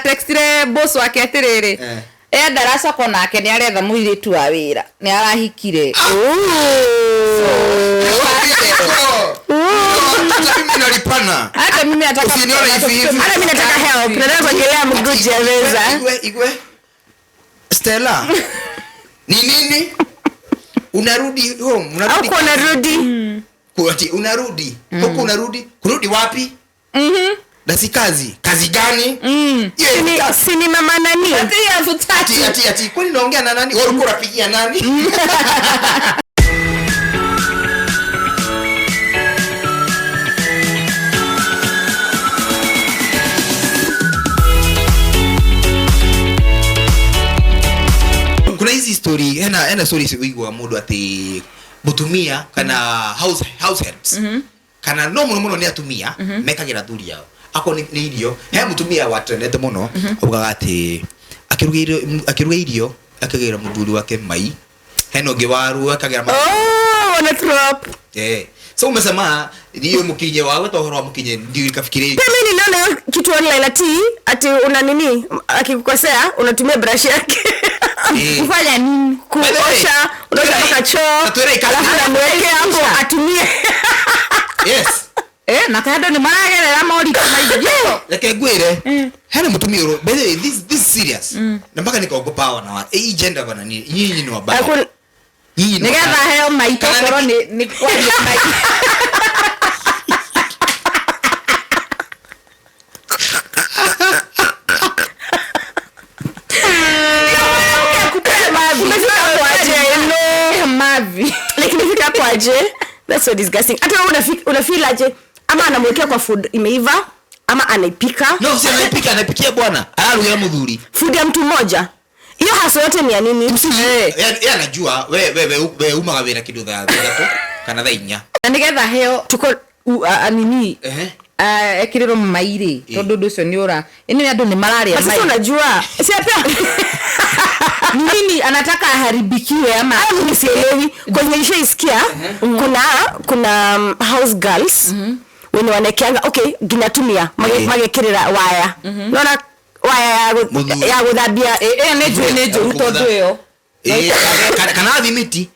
Textire boss wake atiriri ndaraca konake ni aretha muiritu wa wira ni arahikire hata mimi nataka help nataka kuongelea mguji ya meza igwe Stella nini unarudi home unarudi huko unarudi wapi Dasi kazi gani sini mama nani ati kwani naongea na nani wewe uko rapigia nani kuna hizi story ena story sigwa mudu ati mutumia kana house helps kana no muno ni atumia mekagira thuri yao ako ni irio he mutumia watrenete muno ugaga ati akiruga irio akagira muthuri wake mai heno giwaru akagira wana trop so umesema ndio mkinye wawe tohoro mkinye ndio ikafikiria mimi niliona kitu online ati una nini akikukosea unatumia brush yake kufanya nini kuosha unataka choo alafu mweke hapo atumie yes na kado ni maragera mori kama hiyo like gwere hana mutumia ro by this serious na mpaka nikaogopa wana wa gender bana ni nyinyi ni wabaya nyinyi ni nigeza heo maito koro ni kwa mai that's so disgusting. Hata una feel aje ama anamwekea kwa food imeiva ama anaipika? No, si anaipika, anapikia bwana. Anarudia mudhuri. Food ya mtu mmoja. Hiyo hasa yote ni ya nini? Yeye anajua wewe umagawira kidogo ya gato kana thainya. Na nigetha heo tuko nini? Ekiriro mairi tondu nducio ni ura ini andu ni malaria mai. Sasa unajua si hata nini anataka aharibikiwe ama mimi sielewi kwenye nishaisikia kuna house girls when wanakianga okay ginatumia magekirira waya unaona waya ya gudhabia nejo utondo yo kana dhimiti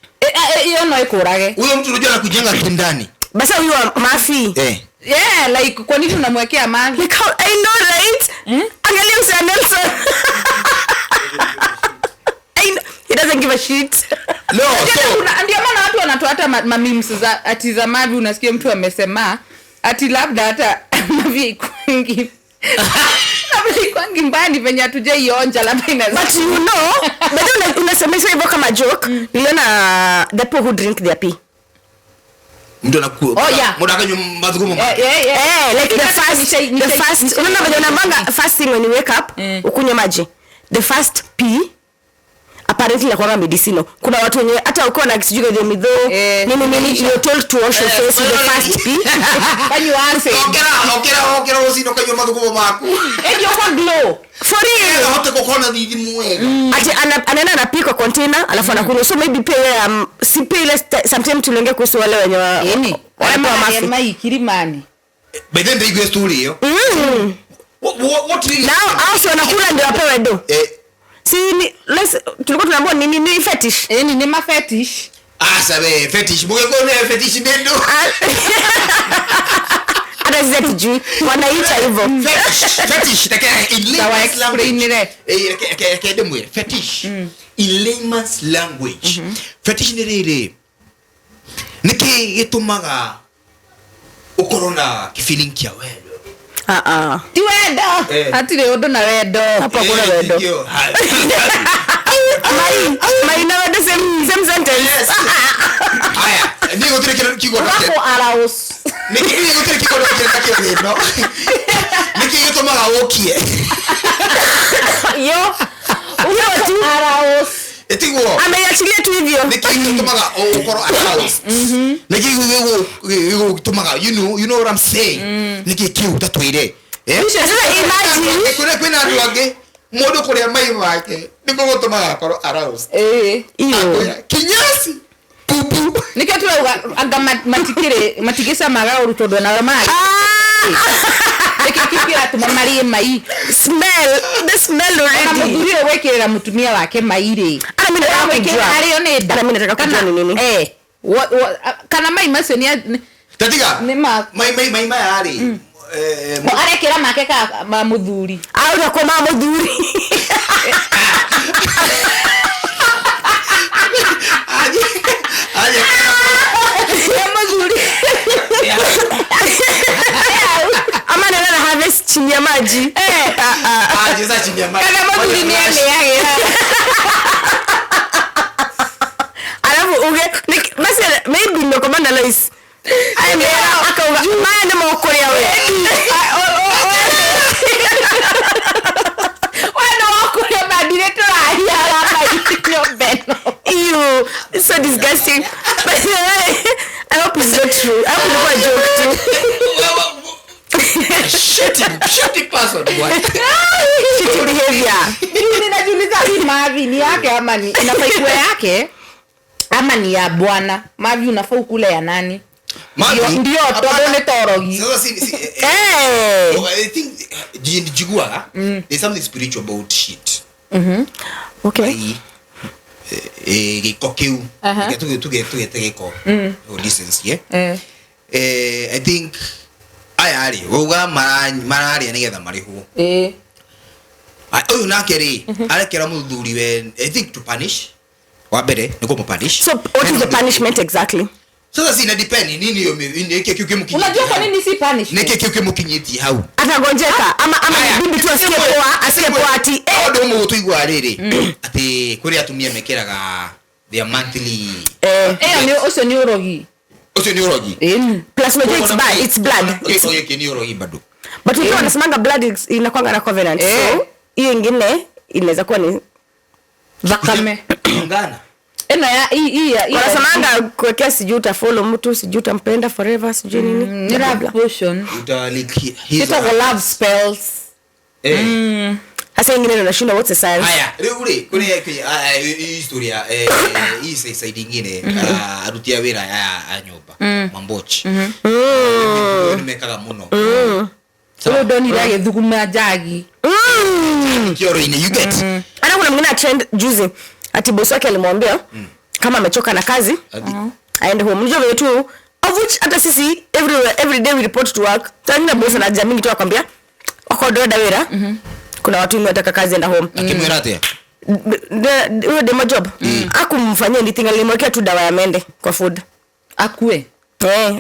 hiyo no ikurage huyo mtu unajua anakujenga kindani basi huyo mafi yeah like kwa nini unamwekea mafi like how, I know right angalia Usain Nelson he doesn't give a shit no so ndio maana watu wanatoa hata memes za ati za mavi unasikia mtu amesema ati labda hata mavi kwingi kwangi mbani venye hatujaionja labda inaweza but you know but unasemesha hivyo kama joke niliona the people who drink their pee mtu anakuwa muda kanyo madhugumo like the first unaona venye unabanga fasting when you wake up ukunywe maji the first pee apparently kwa medicinal kuna watu wenye hata uko na kisijui the midho nini you told to wash your face with the first pee when you answer okera usino kanyo madhugumo mako ndio kwa glow for real hata kokona dhidi muwega ati anaenda anapika container alafu anakunywa so maybe pay si pay sometimes tuliongea kuhusu wale wenye wanapewa mafi mai kirimani by then they go story hiyo what now also anakula ndio apewe do si tulikuwa tunaambiwa ni fetish ni ma fetish sabe fetish mugeko ni fetish ndio hata zeti juu wanaita hivyo fetish fetish in layman's language fetish ni rere niki gitumaga ukorona kifeeling kia wendo ti wendo atire undu na wendo hapa kuna wendo mai na wendo same sentence haya ndio tire kigo hapo araus niki tire kigo no niki gitumaga wokie yo uyo tu araus etigo ameachilia tu hivyo niki gitumaga ukoro araus niki gitumaga you know what I'm saying niki kiu tatwire sasa imagine kuna andu ange mundu kuria mai wake niko gutumaga koro araus iyo kinyasi pupu nikatu anga matikisa magao rutodo na mali ikikira tumamarie mai smell the smell already mudhuri wekirira mutumia wake mairi ana mimi nataka kujua ario ni nda ana mimi nataka kujua ni nini kana mai macio ni tatiga mai yari arekira make ka muthuri au na kwa muthuri aje muthuri ama nenda na harvest chini ya maji aje sasa chini ya maji kana muthuri ni yake alafu basi maybe no commander Lois ai mera akauga maana mwakoria wewe wana wakoria madire ahia hapa hiyo beno ew it's so disgusting but I hope it's not true I hope it's not a joke too shitty person what shitty behavior ninajiuliza hii mavi ni yake ama ni inafaa iwe yake ama ni ya bwana mavi unafaa ukule ya nani ndio todone torogi sasa si I think jigua there's something spiritual about shit okay gikokeu tugetegeko decency I think ayari uga marari nigetha marihu uyu nake ri arekera muthuri we I think to punish wa mbere niko punish so what is the punishment exactly sasa sina depend nini hiyo niki kikimukinyiti unajua kwa nini si punish niki kikimukinyiti hau atagonjeka ama bibi tu asikie poa ati ndo mu tuigwa riri ati kuri atumia mekeraga their monthly ni ucio ni urogi plus no it's blood okay ni urogi bado but you wanasemanga blood inakwanga na covenant so hiyo ingine inaweza kuwa ni vakame ngana ya hii wanasemanga kuwekea sijui utafollow mtu sijui utampenda forever sijui nini love potion utaliki hizo love spells hasa ingine unashinda what's the science haya kule historia hii side nyingine arutia wira ya nyumba mambochi nimekaga muno so doni la githuguma jagi kioro ine you get ana kuna mwingine trend juzi ati boss wake alimwambia kama amechoka na kazi aende home unajua vile tu of which hata sisi every day we report to work tangina boss na jamii tu akwambia wako doda wira kuna watu wengi wataka kazi enda home akimwera ate huyo demo job akumfanyia anything alimwekea tu dawa ya mende kwa food akue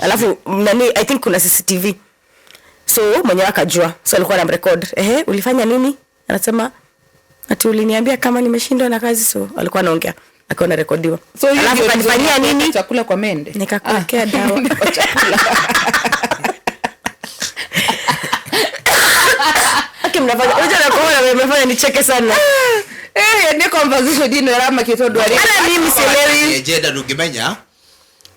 alafu nani I think kuna CCTV so mwenyewe akajua so alikuwa na record ulifanya nini anasema ati uliniambia kama nimeshindwa na kazi so alikuwa anaongea akaona rekodiwa so alafu kanifanyia nini chakula kwa mende nikakuwekea dawa kwa chakula mnafanya unajua kuona mmefanya nicheke sana ni conversation dino rama kitodo ali ana mimi sielewi jeda ndungimenya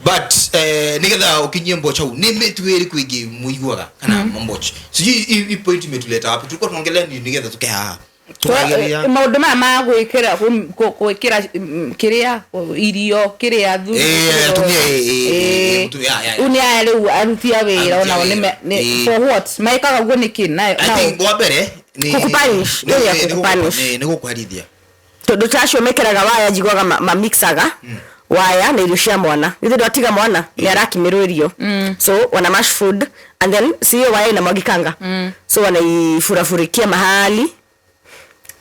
but nigetha ukinyie mbocha ni metuiri kuingi muiguaga kana mambocha siji i point imetuleta wapi tulikuwa tunaongelea ni nigetha tukeha tukageria maundu ma gwikira kiria irio kiria thu unia riu arutia wira ona ni for what maikaga guo niki nayo I think wa mbere ni kukupanish ni gukuharithia tondu tacio mekeraga waya jigwaga mamixaga waya na irio cia mwana ithe ndatiga mwana ni arakimirwo irio so wana mash food and then sio waya inamwagikanga so wanaifurafurikia mahali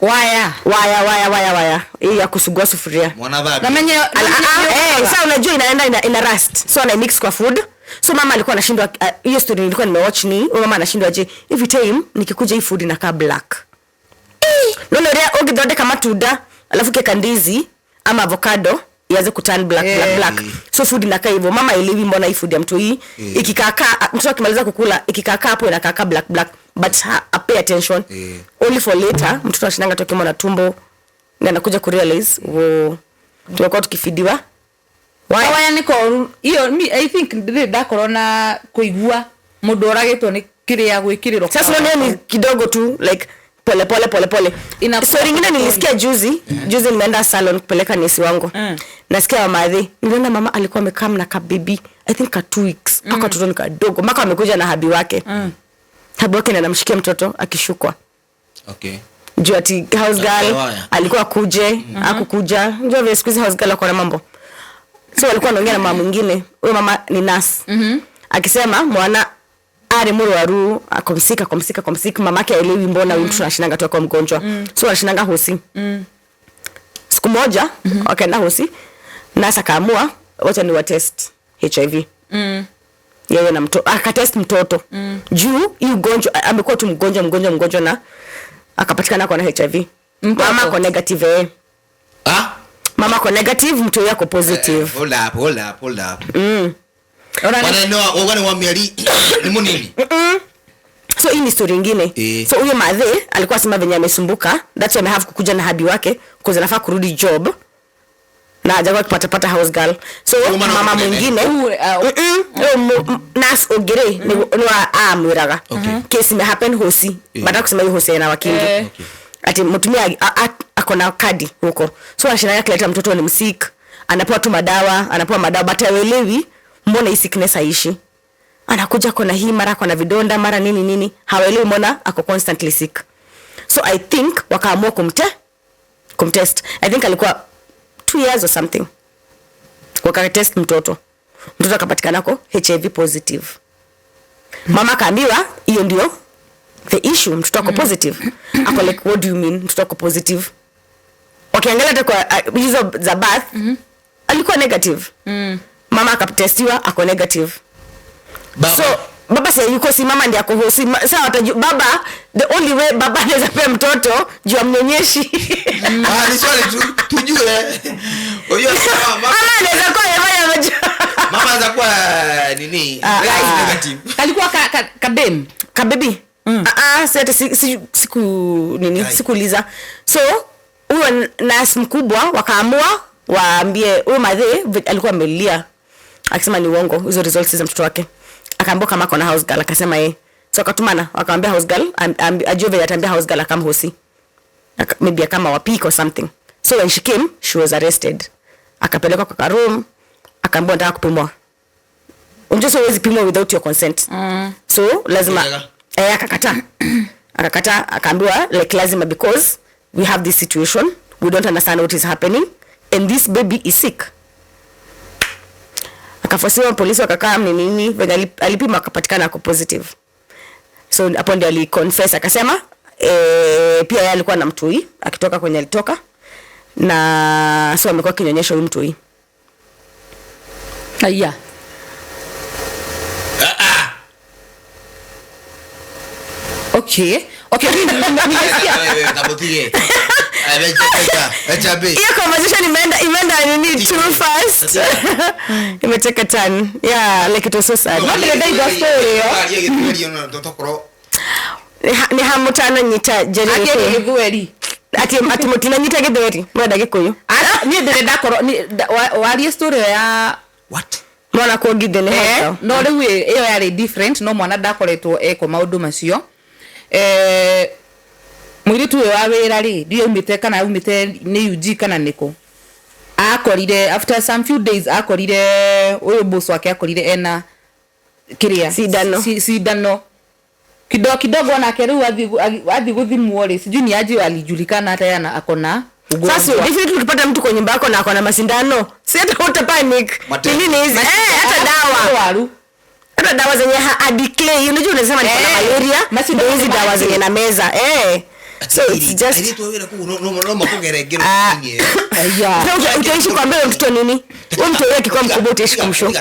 waya hii ya kusugua sufuria mwana dhambi na menye sasa unajua inaenda ina rust so ana mix kwa food so mama alikuwa anashindwa hiyo story nilikuwa nimewatch ni mama anashindwa je every time nikikuja hii food inakaa black nono ria ungithondeka matunda alafu keka ndizi ama avocado ianze kuturn black so food inakaa hivyo mama ilivi mbona hii food ya mtu hii ikikaka mtu akimaliza kukula ikikaka hapo inakaa black but pay attention only for later mtoto anashinanga toke mwana tumbo na anakuja ku realize tulikuwa tukifidiwa waya niko hiyo I think ndio corona kuigua mundu oragitwo ni kiria gwikiriro sasa ni kidogo tu like pole story nyingine nilisikia juzi nimeenda salon kupeleka nesi wangu nasikia madhi niliona mama alikuwa amekaa na kabibi I think ka 2 weeks mpaka mtoto ni kadogo mpaka amekuja na habi wake Haboke anamshikia mtoto akishukwa. Okay. Juu ati house girl alikuwa kuje, hakukuja. Njoo vile siku hizi house girl akona mambo. So alikuwa anaongea na mama mwingine. Huyo mama ni nurse. Akisema mwana ari murwaru akomsika mamake aelewi mbona huyu mtu anashinanga tu kwa mgonjwa. So anashinanga hosi. Siku moja wakaenda hosi. Nurse akaamua wacha ni wa test HIV. Yeye na mtoto akatest mtoto. Juu hii ugonjwa amekuwa tu mgonjwa na akapatikana kwa na HIV. Mama ako negative. Mama ako negative, mtu yako positive. Hold up. Wana miali ni munini. So hii ni story nyingine. So huyo madhe alikuwa sema venye amesumbuka, that's why I have kukuja na hadi wake because anafaa kurudi job. Na hajakuwa kupata house girl. So mama mwingine Nas Ogere ni wa amwiraga. Case ime happen hosi. Baada kusema hiyo hosi na wakingi. Ati mtumia akona kadi huko. So anashinda kuleta mtoto ni msik. Anapewa tu madawa but haelewi mbona hii sickness haishi. Anakuja kona hii mara kona vidonda mara nini. Haelewi mbona ako constantly sick. So I think wakaamua kumtest. I think alikuwa 2 years or something. Wakatest mtoto akapatikana ko HIV positive. Mama kaambiwa hiyo ndio the issue, mtoto ako positive. Ako like what do you mean mtoto ako positive? Wakiangalia hata kwa hizo za birth alikuwa negative. Mama akatestiwa ako negative. So baba sasa yuko si mama ndiye ako hosi. Sasa watajua baba the only way baba anaweza pea mtoto juu amnyonyeshi. Ni swali tu tujue. Unajua mama anaweza kwa yeye mama anaweza kuwa nini? Negative. Alikuwa kabebi. Sasa sikuuliza. So huyo nurse mkubwa wakaamua waambie huyo madhe alikuwa amelia. Akisema ni uongo hizo results za mtoto wake. Akaambiwa kama kuna house girl akasema yeye. So akatumana wakamwambia house girl ajue atambia house girl kama hosi. Maybe kama wapiko or something. So when she came she was arrested. Akapelekwa kwa room akaambiwa nataka kupimwa. Unajua huwezi pimwa without your consent. So lazima akakataa akaambiwa like lazima because we have this situation, we don't understand what is happening and this baby is sick. Akafosiwa polisi wakakaa nini venye alipima akapatikana ako positive. So hapo ndio aliconfess akasema pia yeye alikuwa na mtui akitoka kwenye alitoka na so amekuwa kinyonyesha huyu mtui. Aya. Okay. Tabotie. Hiyo conversation imeenda nini too fast. Imeteka turn. Yeah, like it was so sad. What did they do story? Ni hamutana nyita jereke. Githweri. Ati mutina nyita githweri. Mwenda gikuyu. Ni ndirenda korwo ni wari story ya what? Mwana kwa githene hata. No riu iyo yari different no mwana ndakoretwo eko maundu macio. Mwiritu we wa wira ri ndio umite kana umite ni UG kana niko akorire after some few days akorire uyu boss wake akorire ena kiria sidano kidogo na keru adhi guthimwo ri sijui ni aje alijulikana hata yana akona ugonjwa. Sasa definitely ukipata mtu kwa nyumba yako na akona masindano si hata uta panic. Nini hizi hata dawa hata dawa zenye adiclay unajua unasema ni kwa malaria ndio hizi dawa zenye na meza so it's just I need to wira ku no makugeregero nyinyi. Yeah. Utaishi kwa mbele mtoto nini? Wewe mtoto wake kwa mkubwa utaishi kumsho.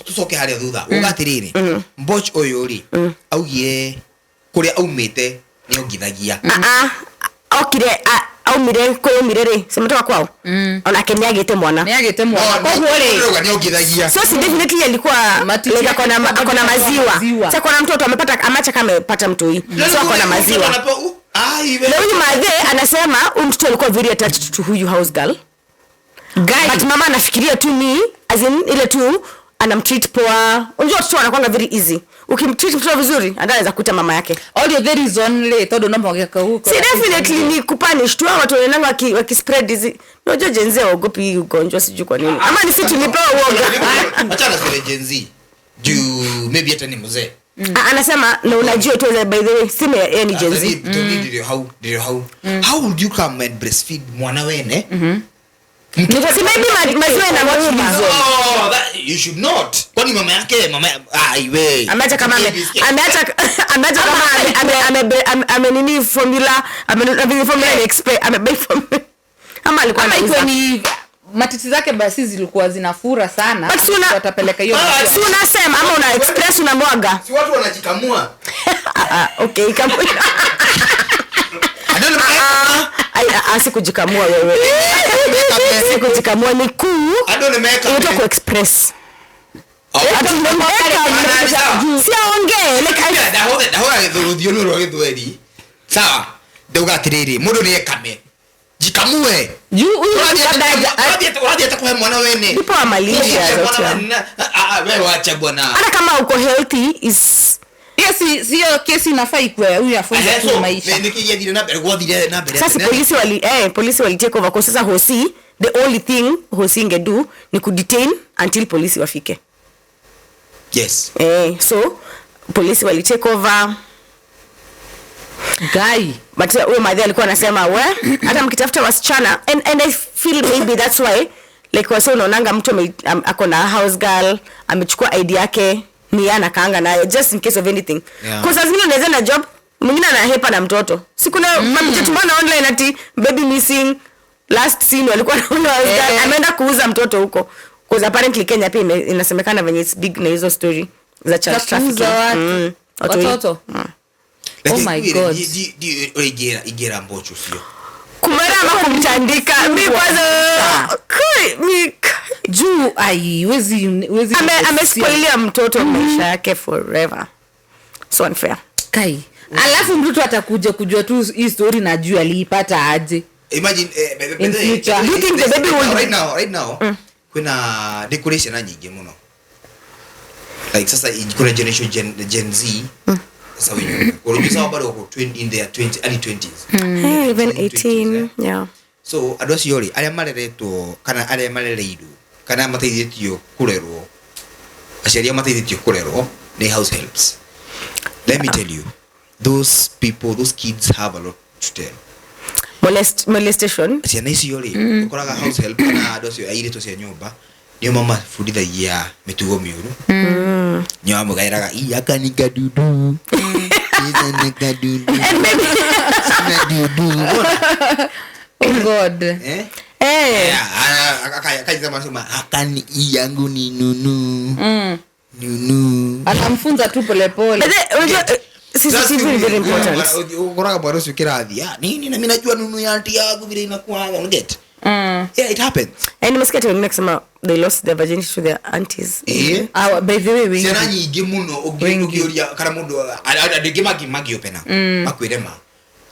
Tusoke haria thutha. Ugatiriri. Mboch oyuri. Augie kuria aumite ni ongithagia. Aumire ri sema toka kwao. Ona keniagite mwana. Niagite mwana. Kwa hiyo ni ongithagia. So si definitely alikuwa lega kona maziwa. Sasa kuna mtoto amepata amacha kama amepata mtu hii. So akona maziwa. Na huyu madhe anasema mtoto alikuwa very attached to huyu house girl. But mama anafikiria tu ni as in ile tu anamtreat poa. Unajua watoto wanakuanga very easy. Ukimtreat mtoto vizuri anaweza kuita mama yake. All there is only todo namba ngeka huko. Si definitely ni kupunish tu watu wananga wakispread hizi. Unajua Gen Z waogopi ugonjwa sijui kwa nini. Ama ni sisi tulipewa uoga. Acha na sele Gen Z. Juu maybe hata ni mzee. Anasema na unajua tu by the way sema yeye ni Gen Z. How would you come and breastfeed mwana wene? Because maybe maziwa inamwagika. Oh, that you should not. Kwani mama iwe. Ameacha kama ame nini formula, ame formula expert, ame buy formula. Ama alikuwa anauza ni matiti zake basi zilikuwa zinafura sana. Watapeleka hiyo. Si unasema ama una express unamwaga. Si watu wanajikamua. Okay, kamua. Asikujikamua wewe. Asikujikamua ni kuu. Unataka ku express. Siongee like sawa ndoga tiriri mundu ni ekame jikamue unajeta kwa mwana wene ndipo amalisha zote wewe wacha bwana hata kama uko healthy is sio kesi inafaa ikwe huyu afunze tu maisha nikija dire na mbele sasa polisi wali take over kwa sasa hosi the only thing hosi ingedo ni ku detain until polisi wafike. Yes. So polisi wali take over guy but huyo madhi alikuwa anasema hata mkitafuta wasichana and I feel maybe that's why like wase unaonanga mtu ako na house girl amechukua ID yake ni ana kaanga nayo just in case of anything because as unaweza na job mwingine anahepa na mtoto si kuna mtu tumeona online ati baby missing last scene walikuwa na house girl ameenda kuuza mtoto huko because apparently Kenya pia inasemekana venye it's big na hizo story za child trafficking watoto. Oh my god. Igera mbocho sio. Kumara ama kumtandika. Mimi kwanza juu wezi amespoilia mtoto maisha yake forever. So unfair. Kai. Alafu mtoto atakuja kujua tu hii story na juu aliipata aje. Imagine in future. Do you think the baby will right now kuna decoration nyingi mno. Like sasa kuna generation Gen Z sasa wenyewe unajua bado wako in their early 20s even 18 yeah so adosi yori ale malereto kana ale malereidu kana mateithitio kurerwo aciaria mateithitio kurerwo ni house helps. Let me tell you those kids have a lot to tell. Molestation ciana icio yori ukoraga house help kana adosi airito cia nyumba nio mama fundithagia mitugo miuru nyo amugairaga iyakanika dudu ikanika dudu oh god akaja masema akani yangu ni nunu anamfunza tu polepole. CCTV is very important. Ukoraga bado sio kirathi nini na mimi najua nunu ya auntie yangu vile inakuwa get yeah, it happens. And nimesikia wengine kusema they lost their virginity to their aunties. By the way we sena nyingi muno ugioria kana mundu adege magi opena akwirema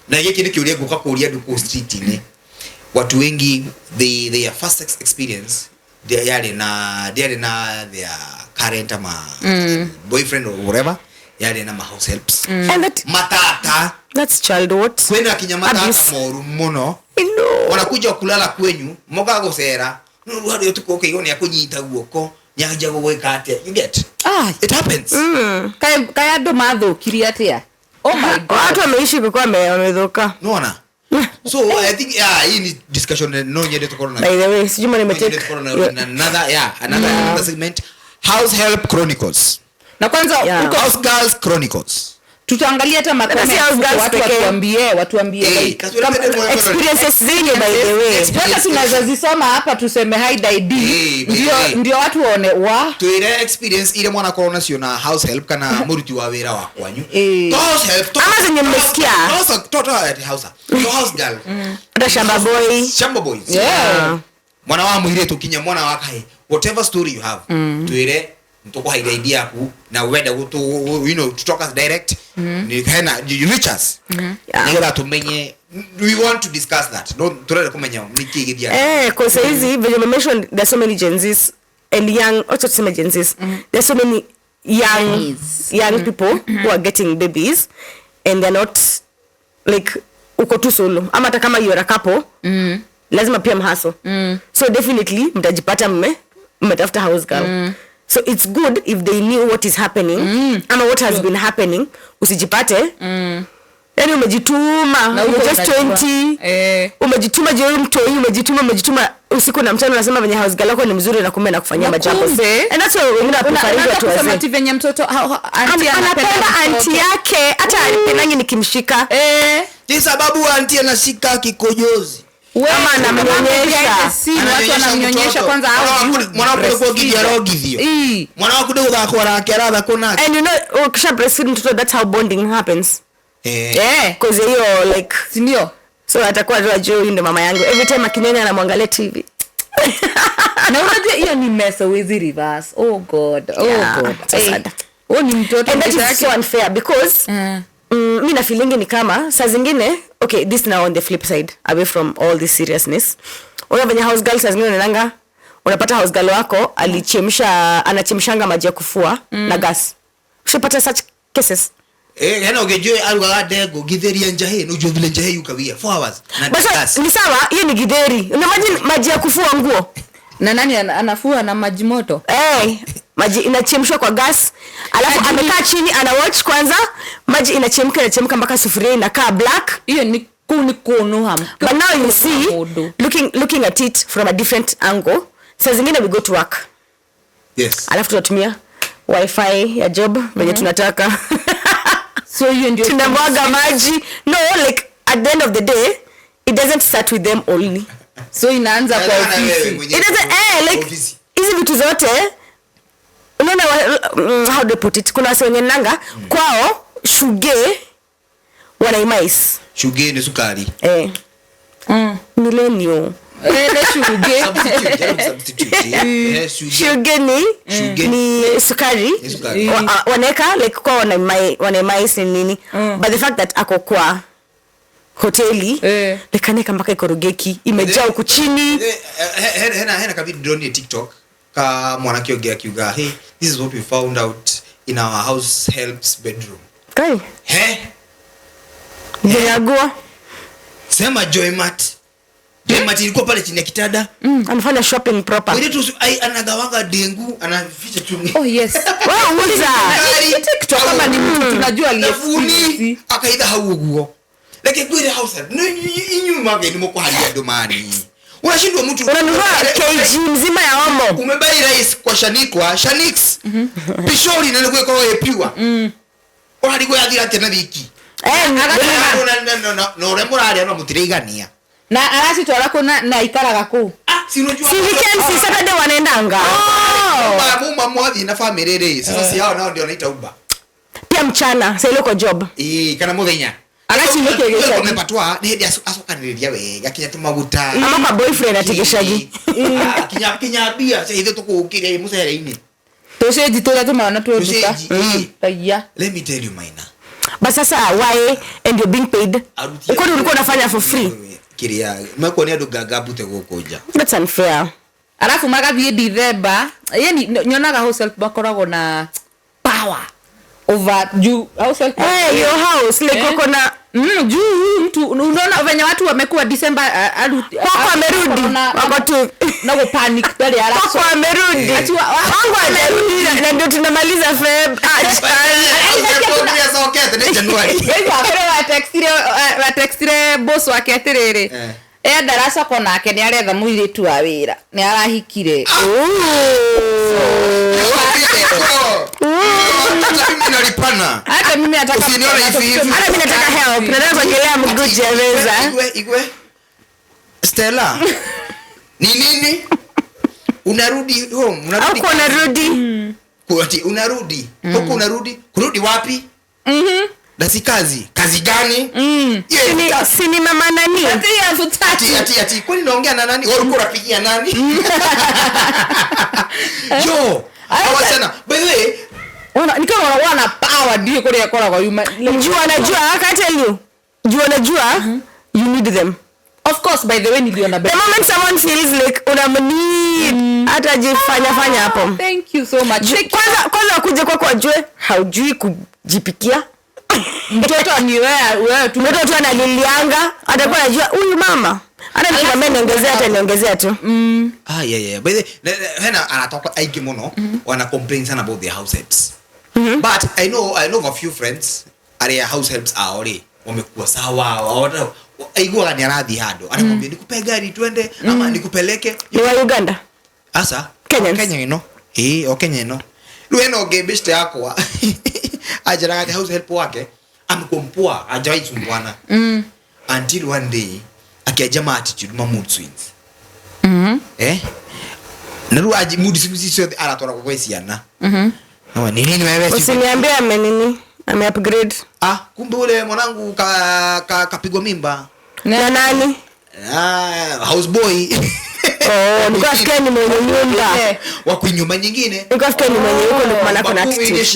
na yake ni kiuria guka kuria duko street ni watu wengi their first experience they na their current ama boyfriend or whatever yale na house helps and that matata that's child what kwenda kinyamata moru muno wanakuja kulala kwenyu moga gocera hadi utuko kioni akunyita guoko nyanja gugweka ate you get it happens kaya ndo madho kiriatia oh my god watu wameishi kwa wamedhoka unaona so I think hii discussion no nyende tukorona by the way sijuma nimetake another segment house help chronicles na kwanza house girls chronicles tutaangalia hata watu watuambie experiences zenye by the way hata tunaweza zisoma hapa tuseme hide ID ndio watu waone tuire experience ile mwana corona sio na house help kana muruti wa wira wa kwanyu house help ama zenye mmesikia house girl the shamba boys yeah mwana wa muire tukinya mwana wa kai whatever story you have tuire mtoko haida idea ku na weda to to talk us direct ni kana you reach us ngira tumenye we want to discuss that no turere kumenya nikigithia cause hizi when you mentioned there's so many Gen Zs and young also some Gen Zs there's so many young people who are getting babies and they're not like uko tu solo ama hata kama you are a couple lazima pia mhaso so definitely mtajipata mmetafuta house girl So it's good if they knew what is happening ama what has been happening, usijipate yani umejituma Na you're uko just unajua. 20 umejituma jeuri mtoi umejituma usiku na mchana unasema venye house girl yako ni mzuri na kumbe na kufanyia majambo. And that's why wengine wanaprefer watu kusema wazee. ati venye mtoto auntie Anapenda auntie yake hata alipendangi nikimshika. Ni sababu auntie anashika kikojozi. Ama anamnyonyesha. Watu wanamnyonyesha kwanza au mwanangu kwa kijarogithio. Mwanangu ndio kwa rakiara kuna. And you know ukisha breastfeed mtoto, that's how bonding happens. Because hiyo like sindio, so atakuwa tu ajue ndio mama yangu every time akinyonya anamwangalia TV. Na unajua hiyo ni mess with reverse. Oh god, so sad. Ni mtoto. And that is so unfair because mimi na feeling ni kama saa zingine, okay, this now on the flip side, away from all this seriousness, unafanya house girl saa zingine unalanga unapata house girl wako anachemshanga maji ya kufua na gas. Ushapata such cases? Hena ungejue aluga ndego githeria njahe no jo vile njahe yukawia 4 hours na gas. Ni sawa, hiyo ni githeri. Unamajini maji ya kufua nguo. Na nani anafua na maji moto? Maji inachemshwa kwa gas. Alafu amekaa chini ana watch kwanza, maji inachemka mpaka sufuria inakaa black. Hiyo ni kunuha. But now you see, looking at it from a different angle, saa zingine we go to work. Yes. Alafu tunatumia wifi ya job venye tunataka. So hiyo ndio tunamwaga maji. No, like at the end of the day, it doesn't start with them only. So inaanza kwa ofisi. It doesn't like hizi vitu zote. Unaona how they put it? Kuna wenye nanga kwao shuge wanaimais. Shuge ni sukari. Millennial. Shuge ni sukari. Waneka like kwa wanaimais ni nini. But the fact that ako kwa hoteli lekaneka mpaka ikorogeki imejaa huku chini. Hena kavidu drone TikTok ka mwanake ongea kiuga, hey, this is what we found out in our house helps bedroom. Kai Nyagua sema Joymat ilikuwa pale chini ya kitanda. Anafanya shopping proper. Wewe tu anagawanga dengu anaficha chumi. Oh yes. Wewe uza TikTok kama ni mtu tunajua aliyefuni akaida hauguo. Like good house inyuma ngeni mko hali ya domani. Unashindwa mtu unanunua kg mzima ya omo. Umebai rice kwa Shanix. Pishori na nilikuwa kwa epiwa. Alikuwa adira tena wiki. No remorale no mutireigania. Na arasi twara kuna na ikaraga ku. Si unajua. Si weekend si Saturday wanaendanga. Mama mwathi na family race. Sasa si hao nao ndio wanaita Uber. Pia mchana sasa ile kwa job. Kana muthenya. Arasi nikegesha. Umepatwa ni hadi asokaniriria wega kinya tumaguta. Ama kwa boyfriend ategeshaji. Kinya bia sasa ithu tukukire mucere-ini. Toseji tola tumaona tuoduka. Tayya. Let me tell you Maina. But sasa why and you're being paid? Uko ulikuwa unafanya for free. Kiria mako ni andu gagabute gukuja. That's unfair. Alafu magathie December, yani nyonaga house help bakoragwo na power over you house help. Your house like uko na juu mtu unaona venye watu wamekuwa December wako amerudi wako tu na go panic pale wako amerudi wangu amerudi na ndio tunamaliza Feb wa textile boss wake atiriri darasa konake ni aretha muiritu wa wira ni arahikire hata mimi nataka help nataka kuongelea mguji ya meza igwe Stella ni nini unarudi home unarudi huko unarudi wapi Dasi kazi gani sini mama nani ati kwani naongea na nani wewe uko rapigia nani jo hawa sana by the way nikama wana power ndio kule yakora kwa yuma najua I can tell you najua you need them. Of course, by the way niliona the moment someone feels like unamnid hata jifanya hapo. Thank you so much. Kwanza akuje kwako ajue haujui kujipikia. Mtoto ni wewe tu analilianga atakuwa anajua huyu mama hata nikiambia niongezea hata niongezea tu. Yeah. But hena anatoka aiki mono wana complain sana about their house helps. But I know of a few friends area house helps are wamekuwa sawa. Aigua ni aradhi hado. Anamwambia nikupe gari twende ama nikupeleke. Ni wa Uganda. Asa Kenya ino. Kenya ino. Lueno gebeste yako. Ajara the house help wake amkompoa ajai sumbwana. Until one day akiajama attitude ma mood swings. Naru aji mood swings sio anatora kwa kwesiana. Hawa nini wewe? Usiniambie ame upgrade. Kumbe ule mwanangu kapigwa mimba. Na nani? House boy. Nikafikia ni mwenye nyumba. Wako nyumba nyingine. Nikafikia ni mwenye huko ndio maana kuna attitude.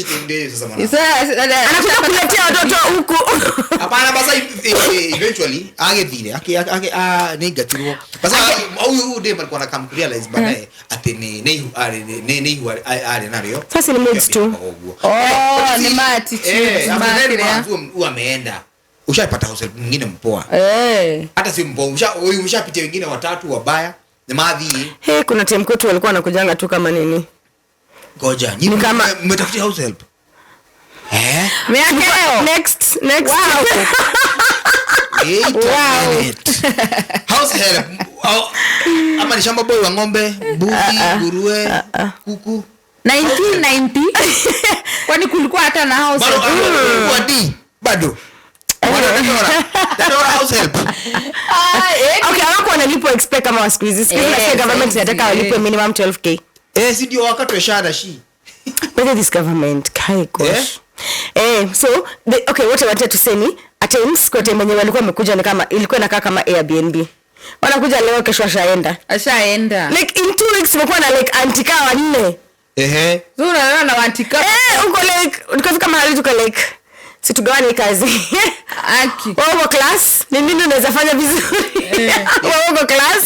Anakuja kuletea watoto huko. Hapana basa eventually agethire negative. Basa huyu dem alikuwa na come realize baadaye ati ni ale nario. Sasa ni moods tu. Ni attitude. Ameenda. Ushapata house mwingine mpoa. Hata si mpoa. Ushapitia wengine watatu wabaya. Ni madhi. Kuna time kwetu walikuwa wanakujanga tu kama nini? Ngoja. Ni kama mmetafutia house help. Next. Wow. House help. Ama ni shamba boy wa ng'ombe, mbuzi, nguruwe, kuku. 1990. Kwani kulikuwa hata na house help? Bado. House help. Okay, wako wanalipo expect kama siku hizi. Siku hizi government inataka walipe minimum 12k. Si ndio wakati wa shahada shi. Whether this government kai gosh. So okay, what I wanted to say ni at times kwa time wenyewe walikuwa wamekuja ni kama ilikuwa inakaa kama Airbnb. Wanakuja leo kesho ashaenda. Like in 2 weeks wamekuwa na like antika wanne. Zura na antika. Uko like ukafika mahali tuka like si tugawane kazi. Wao class ni nini unaweza fanya vizuri? Wao class.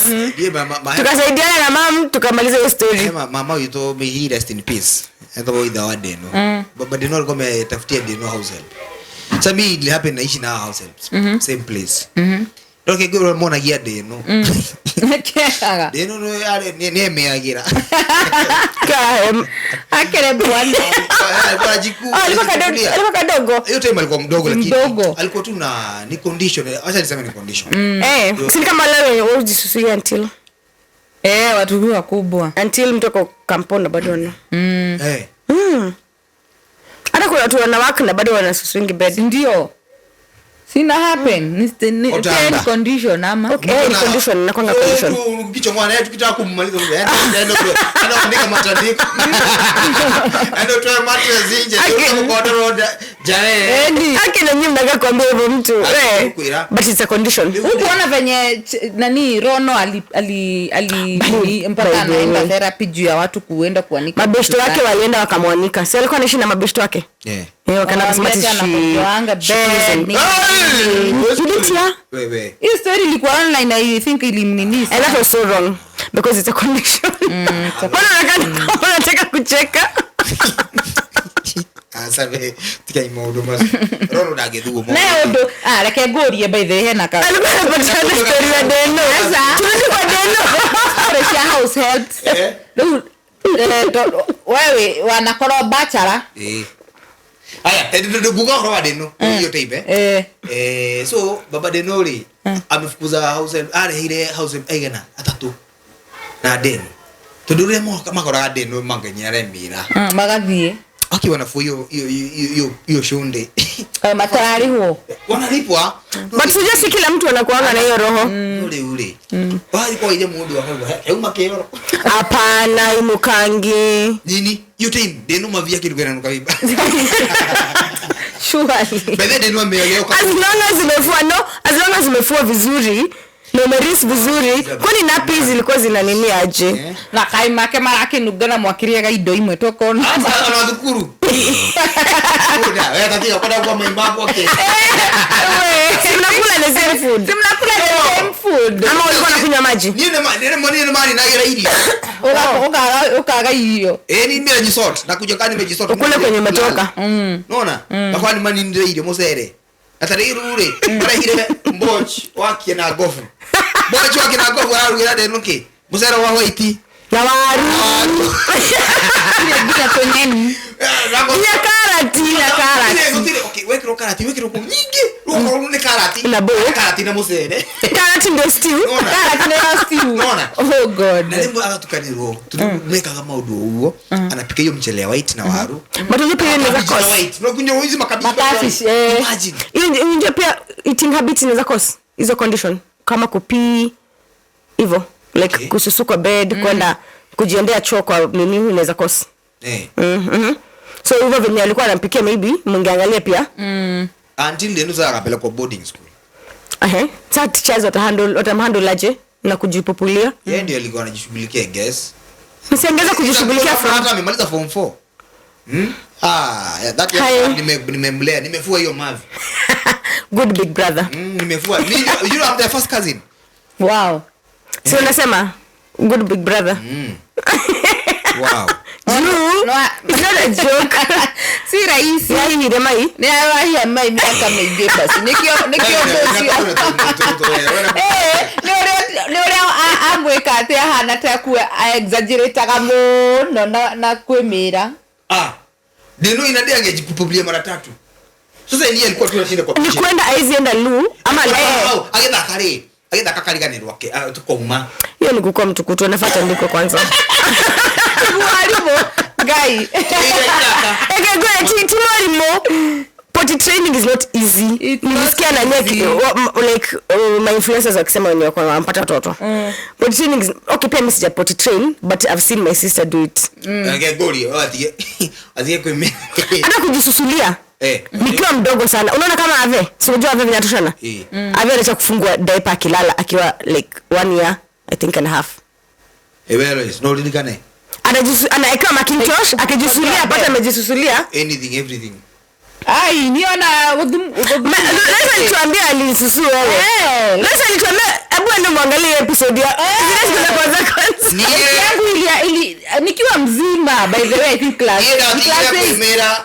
Tukasaidiana na mama tukamaliza hiyo story. Mama you told me he rest in peace. Endo boy the word no. Baba Deno alikuwa ametafutia Deno house help. So me it happened naishi na house helps. Same place. Okay, go mona gia Deno. Deno no ale ni meagira. Akere bwana. Alikuwa jiku. Alikuwa kadogo. Hiyo time alikuwa mdogo lakini alikuwa tu na ni condition. Acha niseme ni condition. Si kama leo ujisusia until watu huwa kubwa until mtoko kampona bado no. Hata kuna watu wanawake na bado wanasusingi bed. Ndio. Sina happen. Ni condition ama. Okay, ni condition na kwanga condition. Kicho mwana yetu kitaka kummaliza mbe. Anaandika matandiko. Ndio tu matandiko zinje. Kwa road jae. Akina nyinyi mnaga kuambia hivyo mtu. But it's a condition. Unaona venye nani Rono ali mpaka anaenda therapy juu ya watu kuenda kuanika. Mabeshto wake walienda wakamwanika. Si alikuwa anaishi na mabeshto wake? Wakana kusema wewe. Hii story ilikuwa online I think ilimnini. And that was so wrong because it's a connection. Mbona unataka kucheka? Sabe tikai modo mas. Rono dagedhuo mo. Naodo like gorie by the hena ka. Alikuwa anapata story ya Deno. Sasa tuende kwa Deno. Fresh house help. Wewe wanakoro bachelor. Aya, ndio kwa Deno. Hiyo type so baba Denoli amefukuza house ile house aigana atatu na Deno. Tudure mo kama kora Deno manganyara mira. Magathie. Akiwa na hiyo shunde. Matarari huo. Wanalipwa. But sijui kila mtu anakuanga na hiyo roho. Ule. Bali kwa ile mundu wako. Makero. Hapana imukangi. Nini? You time Deno mavia kitu gani nukabiba. Surely. Bebe Deno ameeleo As long as zimefua vizuri. Numeris vizuri. Kwani napi zilikuwa zinanini aje? Na kaimake marake nugana mwakiria ga indo imwe toko. Ana dhukuru. Wewe katika kwenda kwa maimbapo okay. Simnakula the same food. Ama ulikuwa unakunywa maji? Nini mali na ile hili. Ukaga hiyo. Ni mimi najisort. Nakuja kani nimejisort. Ukule kwenye umetoka. Unaona? Na kwani mani ndio ile mosere. Atari rure. Para hile mboch wake na gofu. Boga chwa kina kwa waru gira de nuke. Musero wa white. Na waru. Ile bila tonyeni. Ya karati. Okay, wekiro karati, wekiro kwa nyingi. Ruko ne karati. Na bo. Karati na musere. Karati ndio stew. Karati na stew. Unaona? Oh god. Na nimbo agatukanirwo. Tumeka kama undu huo. Anapika hiyo mchele ya white na waru. But pia inaweza cause White. Unakunywa hizi makabichi. Makafish. Imagine. Hiyo pia eating habits inaweza cause hizo condition kama kupii hivyo like Okay. kususu kwa bed kwenda kujiendea choo kwa nini inaweza cause so hivyo venye alikuwa anampikia maybe mungeangalia pia Until then akapeleka kwa boarding school. Sasa teachers watamhandle aje na kujipopulia Yeye ndio alikuwa anajishughulikia guess. msiongeza kujishughulikia hata amemaliza form 4. That nimemlea, nimefua hiyo mavi. good big brother Nimefua. You know I'm the first cousin. Wow. so unasema good big brother Wow. you No, it's not a joke si rahisi. yaani ni demai Ni hawa mai miaka mingi basi. Nikio bosi. Ni ule amweka ate hana ta ku exaggerate muno na kwimira. Deno inadia angejikupublia mara 3. Sasa yeye alikuwa tu anashinda kwa ni kwenda aizienda lu ama agenda kakarigane rwake tukoma. hiyo ni kukua mtukutu anafuata ndiko kwanza Mwalimu guy. Mwalimu potty training is not easy. Nilisikia na like my influencers wakisema wenyewe kwa wampata watoto. Potty training is okay pia mimi sija potty train but I've seen my sister do it. Goli atie kwa Hata kujisusulia. Nikiwa mdogo sana. Unaona kama Ave? Si unajua Ave vinatoshana? Ave anacha kufungua diaper akilala akiwa like 1 year I think and a half. Eweles no lilikane. Anaeka Macintosh akijisusulia apata amejisusulia Anything everything. Ai niona Lesa nituambia alisusu wewe. Lesa nituambia hebu ende muangalie episode ya zile kwanza. yangu ili nikiwa mzima by the way I think class 8.